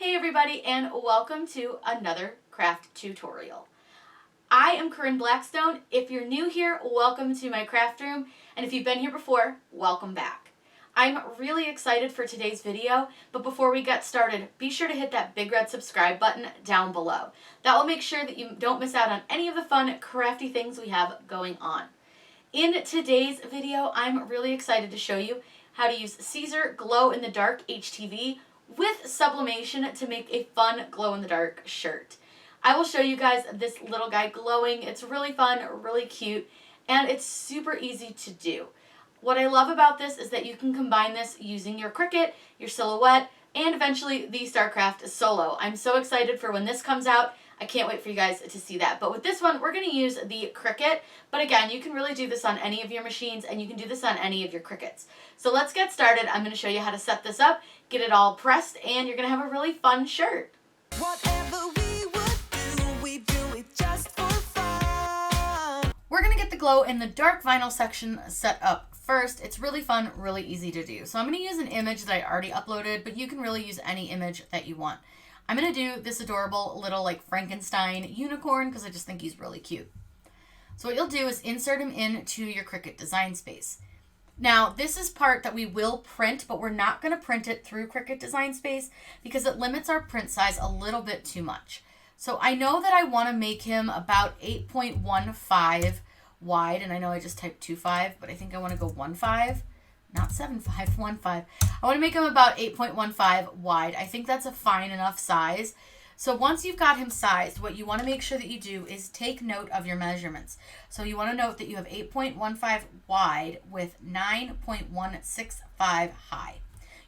Hey everybody, and welcome to another craft tutorial. I am Corinne Blackstone. If you're new here, welcome to my craft room, and if you've been here before, welcome back. I'm really excited for today's video, but before we get started, be sure to hit that big red subscribe button down below. That will make sure that you don't miss out on any of the fun, crafty things we have going on. In today's video, I'm really excited to show you how to use Siser Glow in the Dark HTV with sublimation to make a fun glow-in-the-dark shirt. I will show you guys this little guy glowing. It's really fun, really cute, and it's super easy to do. What I love about this is that you can combine this using your Cricut, your Silhouette, and eventually the StarCraft Solo. I'm so excited for when this comes out. I can't wait for you guys to see that. But with this one, we're going to use the Cricut. But again, you can really do this on any of your machines, and you can do this on any of your Cricuts. So let's get started. I'm going to show you how to set this up, get it all pressed, and you're going to have a really fun shirt. Whatever we would do, we do it just for fun. We're going to get the glow-in-the-dark vinyl section set up first. It's really fun, really easy to do. So I'm going to use an image that I already uploaded, but you can really use any image that you want. I'm going to do this adorable little like Frankenstein unicorn because I just think he's really cute. So what you'll do is insert him into your Cricut Design Space. Now this is part that we will print, but we're not going to print it through Cricut Design Space because it limits our print size a little bit too much. So I know that I want to make him about 8.15 wide, and I know I just typed 2.5, but I think I want to go 1.5. Not 7.5, 1.5. I want to make him about 8.15 wide. I think that's a fine enough size. So once you've got him sized, what you want to make sure that you do is take note of your measurements. So you want to note that you have 8.15 wide with 9.165 high.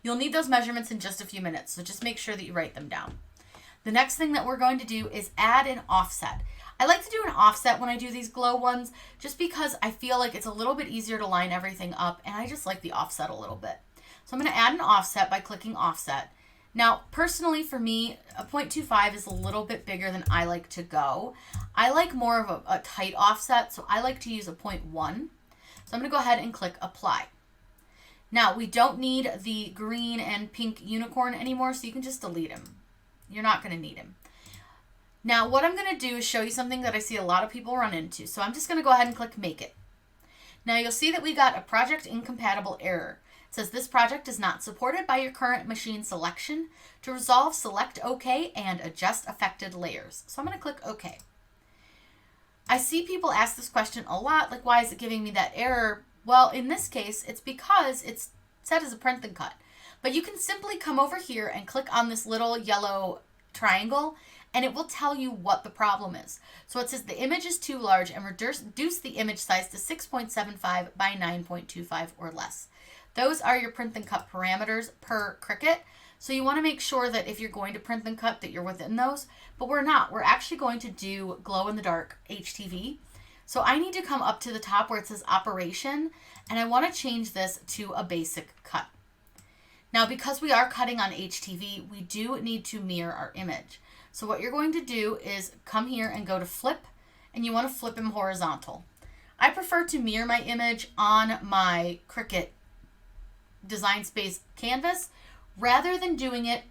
You'll need those measurements in just a few minutes, so just make sure that you write them down. The next thing that we're going to do is add an offset. I like to do an offset when I do these glow ones just because I feel like it's a little bit easier to line everything up, and I just like the offset a little bit. So I'm going to add an offset by clicking offset. Now, personally for me, a 0.25 is a little bit bigger than I like to go. I like more of a tight offset, so I like to use a 0.1. So I'm going to go ahead and click apply. Now, we don't need the green and pink unicorn anymore, so you can just delete him. You're not going to need him. Now, what I'm going to do is show you something that I see a lot of people run into. So I'm just going to go ahead and click Make It. Now, you'll see that we got a project incompatible error. It says this project is not supported by your current machine selection. To resolve, select OK and adjust affected layers. So I'm going to click OK. I see people ask this question a lot, like why is it giving me that error? Well, in this case, it's because it's set as a print and cut. But you can simply come over here and click on this little yellow triangle, and it will tell you what the problem is. So it says the image is too large and reduce the image size to 6.75 by 9.25 or less. Those are your print and cut parameters per Cricut. So you want to make sure that if you're going to print and cut that you're within those, but we're not. We're actually going to do glow in the dark HTV. So I need to come up to the top where it says operation, and I want to change this to a basic cut. Now, because we are cutting on HTV, we do need to mirror our image. So what you're going to do is come here and go to flip, and you want to flip him horizontal. I prefer to mirror my image on my Cricut Design Space canvas rather than doing it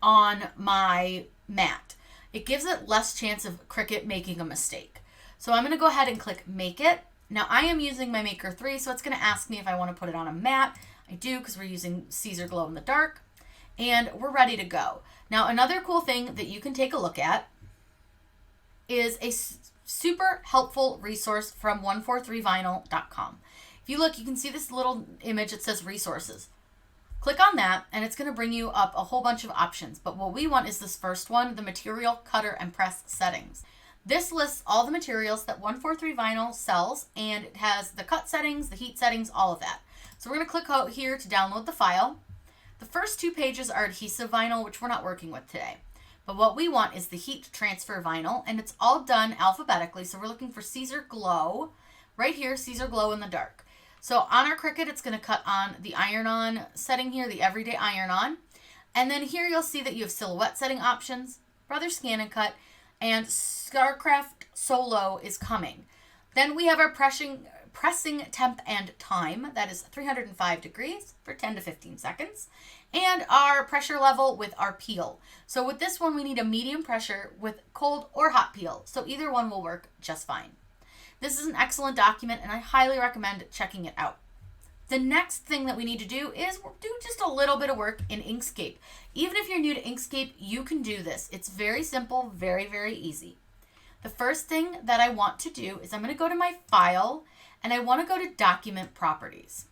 on my mat. It gives it less chance of Cricut making a mistake. So I'm going to go ahead and click Make It. Now I am using my Maker 3, so it's going to ask me if I want to put it on a mat. I do because we're using Siser Glow in the Dark, and we're ready to go. Now, another cool thing that you can take a look is a super helpful resource from 143vinyl.com. If you look, you can see this little image that says resources. Click on that, and it's going to bring you up a whole bunch of options. But what we want is this first one, the material, cutter, and press settings. This lists all the materials that 143vinyl sells, and it has the cut settings, the heat settings, all of that. So we're going to click out here to download the file. The first two pages are adhesive vinyl, which we're not working with today. But what we want is the heat transfer vinyl, and it's all done alphabetically. So we're looking for Siser Glow. Right here, Siser Glow in the Dark. So on our Cricut, it's going to cut on the iron-on setting here, the everyday iron-on. And then here you'll see that you have silhouette setting options, Brother Scan and Cut, and StarCraft Solo is coming. Then we have our pressing temp and time. That is 305 degrees for 10 to 15 seconds. and our pressure level with our peel. So with this one, we need a medium pressure with cold or hot peel. So either one will work just fine. This is an excellent document and I highly recommend checking it out. The next thing that we need to do is do just a little bit of work in Inkscape. Even if you're new to Inkscape, you can do this. It's very simple, very, very easy. The first thing that I want to do is I'm going to go to my file and I want to go to document properties.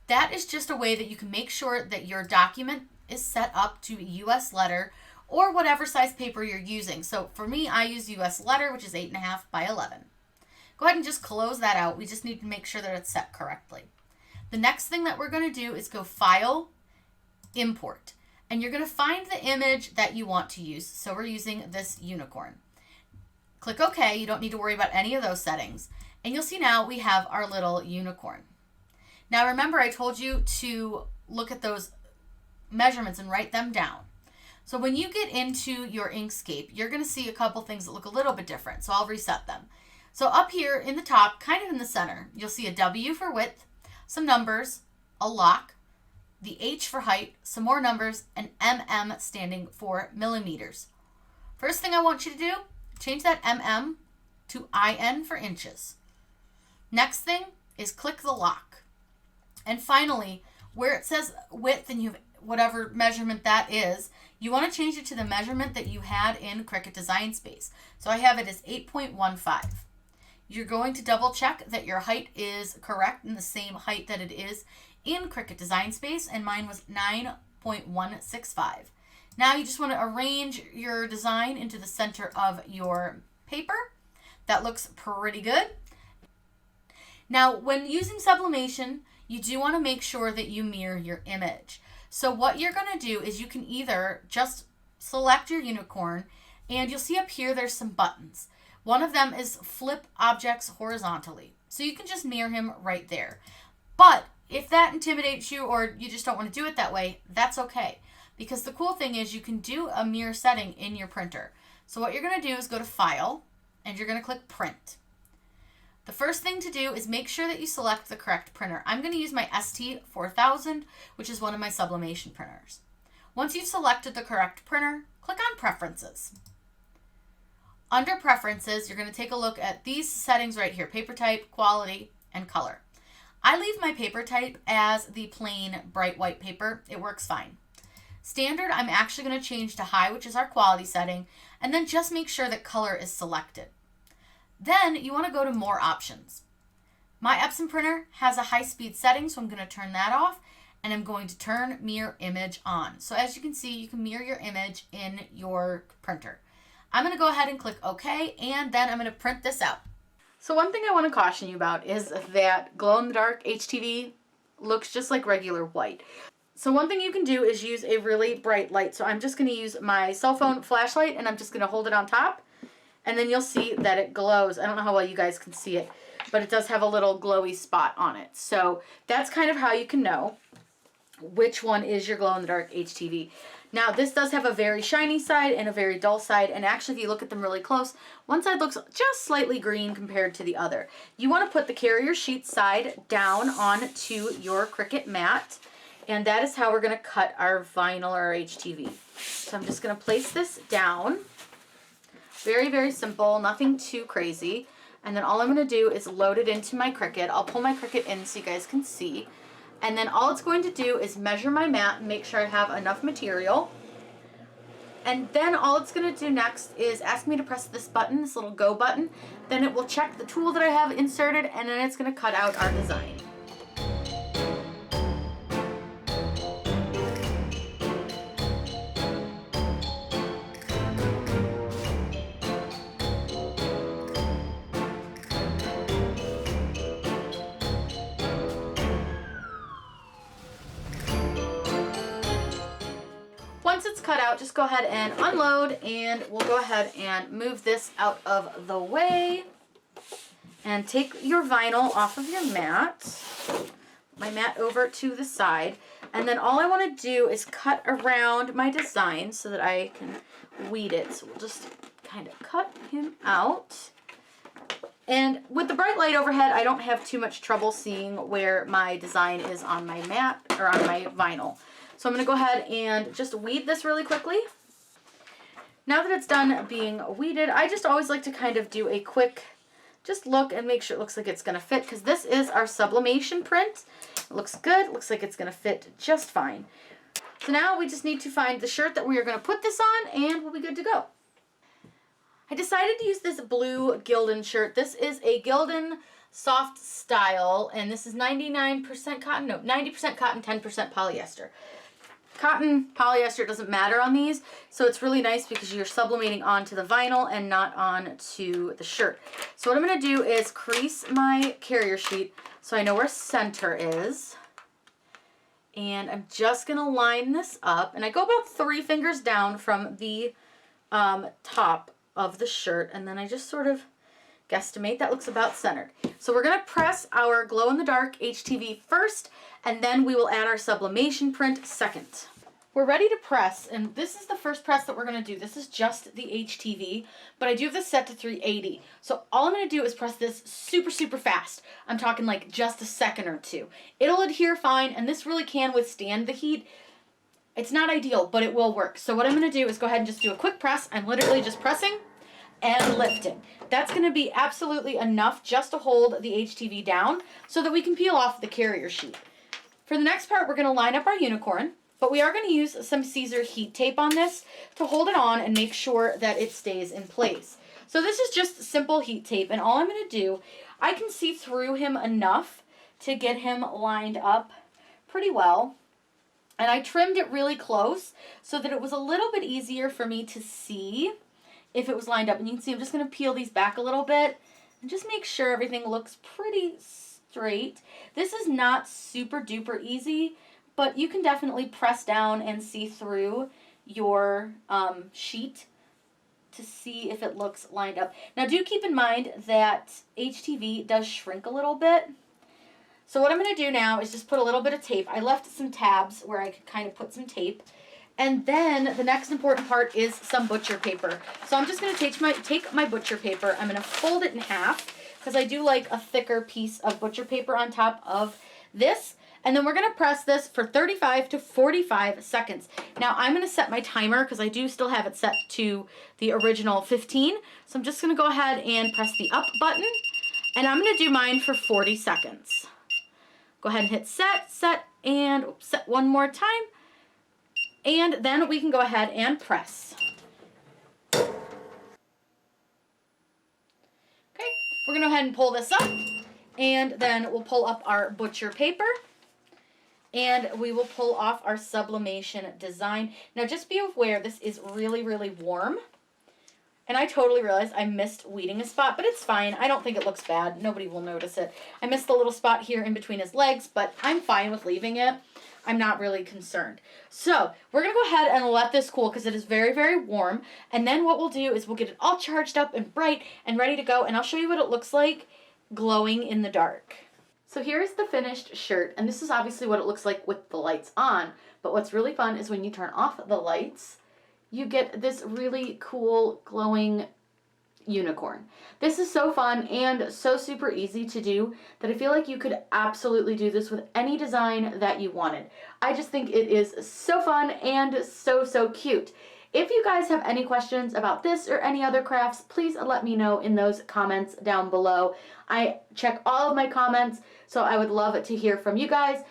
That is just a way that you can make sure that your document is set up to US letter or whatever size paper you're using. So for me, I use US letter, which is 8.5 by 11. Go ahead and just close that out. We just need to make sure that it's set correctly. The next thing that we're going to do is go File, Import. And you're going to find the image that you want to use. So we're using this unicorn. Click OK. You don't need to worry about any of those settings. And you'll see now we have our little unicorn. Now remember I told you to look at those measurements and write them down. So when you get into your Inkscape, you're going to see a couple things that look a little bit different. So I'll reset them. So up here in the top, kind of in the center, you'll see a W for width, some numbers, a lock, the H for height, some more numbers, and mm standing for millimeters. First thing I want you to do, change that mm to in for inches. Next thing is click the lock. And finally, where it says width and you have whatever measurement that is, you want to change it to the measurement that you had in Cricut Design Space. So I have it as 8.15. You're going to double check that your height is correct and the same height that it is in Cricut Design Space, and mine was 9.165. Now you just want to arrange your design into the center of your paper. That looks pretty good. Now when using sublimation, you do want to make sure that you mirror your image. So what you're going to do is you can either just select your unicorn, and you'll see up here there's some buttons. One of them is flip objects horizontally. So you can just mirror him right there. But if that intimidates you or you just don't want to do it that way, that's okay. Because the cool thing is you can do a mirror setting in your printer. So what you're going to do is go to File and you're going to click Print. The first thing to do is make sure that you select the correct printer. I'm going to use my ST4000, which is one of my sublimation printers. Once you've selected the correct printer, click on Preferences. Under Preferences, you're going to take a look at these settings right here, paper type, quality, and color. I leave my paper type as the plain bright white paper. It works fine. Standard, I'm actually going to change to high, which is our quality setting, and then just make sure that color is selected. Then you want to go to More Options. My Epson printer has a high-speed setting, so I'm going to turn that off, and I'm going to turn Mirror Image on. So as you can see, you can mirror your image in your printer. I'm going to go ahead and click OK, and then I'm going to print this out. So one thing I want to caution you about is that glow-in-the-dark HTV looks just like regular white. So one thing you can do is use a really bright light. So I'm just going to use my cell phone flashlight, and I'm just going to hold it on top. And then you'll see that it glows. I don't know how well you guys can see it, but it does have a little glowy spot on it. So that's kind of how you can know which one is your glow-in-the-dark HTV. Now this does have a very shiny side and a very dull side, and actually if you look at them really close, one side looks just slightly green compared to the other. You want to put the carrier sheet side down onto your Cricut mat, and that is how we're going to cut our vinyl or our HTV. So I'm just going to place this down. Very, very simple, nothing too crazy. And then all I'm going to do is load it into my Cricut. I'll pull my Cricut in so you guys can see. And then all it's going to do is measure my mat and make sure I have enough material. And then all it's going to do next is ask me to press this button, this little go button. Then it will check the tool that I have inserted, and then it's going to cut out our design. Once it's cut out, just go ahead and unload, and we'll go ahead and move this out of the way. And take your vinyl off of your mat. My mat over to the side. And then all I want to do is cut around my design so that I can weed it. So we'll just kind of cut him out. And with the bright light overhead, I don't have too much trouble seeing where my design is on my mat or on my vinyl. So I'm going to go ahead and just weed this really quickly. Now that it's done being weeded, I just always like to kind of do a quick just look and make sure it looks like it's going to fit, because this is our sublimation print. It looks good. Looks like it's going to fit just fine. So now we just need to find the shirt that we are going to put this on, and we'll be good to go. I decided to use this blue Gildan shirt. This is a Gildan soft style, and this is 99% cotton, no, 90% cotton, 10% polyester. Cotton, polyester, doesn't matter on these, so it's really nice because you're sublimating onto the vinyl and not onto the shirt. So what I'm going to do is crease my carrier sheet so I know where center is. And I'm just going to line this up, and I go about 3 fingers down from the top of the shirt, and then I just sort of guesstimate that looks about centered. So we're going to press our glow-in-the-dark HTV first, and then we will add our sublimation print second. We're ready to press, and this is the first press that we're going to do. This is just the HTV, but I do have this set to 380. So all I'm going to do is press this super, super fast. I'm talking like just a second or two. It'll adhere fine, and this really can withstand the heat. It's not ideal, but it will work. So what I'm going to do is go ahead and just do a quick press. I'm literally just pressing and lifting. That's going to be absolutely enough just to hold the HTV down so that we can peel off the carrier sheet. For the next part, we're going to line up our unicorn, but we are going to use some Caesar heat tape on this to hold it on and make sure that it stays in place. So this is just simple heat tape, and all I'm going to do, I can see through him enough to get him lined up pretty well. And I trimmed it really close so that it was a little bit easier for me to see if it was lined up. And you can see I'm just going to peel these back a little bit and just make sure everything looks pretty straight. This is not super duper easy, but you can definitely press down and see through your sheet to see if it looks lined up. Now do keep in mind that HTV does shrink a little bit. So what I'm going to do now is just put a little bit of tape. I left some tabs where I could kind of put some tape. And then the next important part is some butcher paper. So I'm just going to take my butcher paper. I'm going to fold it in half because I do like a thicker piece of butcher paper on top of this. And then we're going to press this for 35 to 45 seconds. Now I'm going to set my timer because I do still have it set to the original 15. So I'm just going to go ahead and press the up button. And I'm going to do mine for 40 seconds. Go ahead and hit set, and set one more time. And then we can go ahead and press. Okay, we're going to go ahead and pull this up, and then we'll pull up our butcher paper, and we will pull off our sublimation design. Now just be aware this is really, really warm, and I totally realized I missed weeding a spot, but it's fine. I don't think it looks bad. Nobody will notice it. I missed the little spot here in between his legs, but I'm fine with leaving it. I'm not really concerned. So we're going to go ahead and let this cool because it is very, very warm. And then what we'll do is we'll get it all charged up and bright and ready to go. And I'll show you what it looks like glowing in the dark. So here's the finished shirt. And this is obviously what it looks like with the lights on. But what's really fun is when you turn off the lights, you get this really cool glowing unicorn. This is so fun and so super easy to do that I feel like you could absolutely do this with any design that you wanted. I just think it is so fun and so, so cute. If you guys have any questions about this or any other crafts, please let me know in those comments down below. I check all of my comments, so I would love to hear from you guys.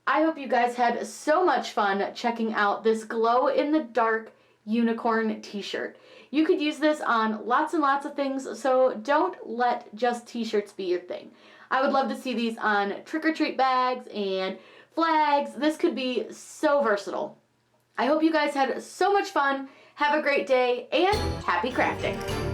I hope you guys had so much fun checking out this glow-in-the-dark unicorn t-shirt. You could use this on lots and lots of things, so don't let just t-shirts be your thing. I would love to see these on trick-or-treat bags and flags. This could be so versatile. I hope you guys had so much fun. Have a great day, and happy crafting!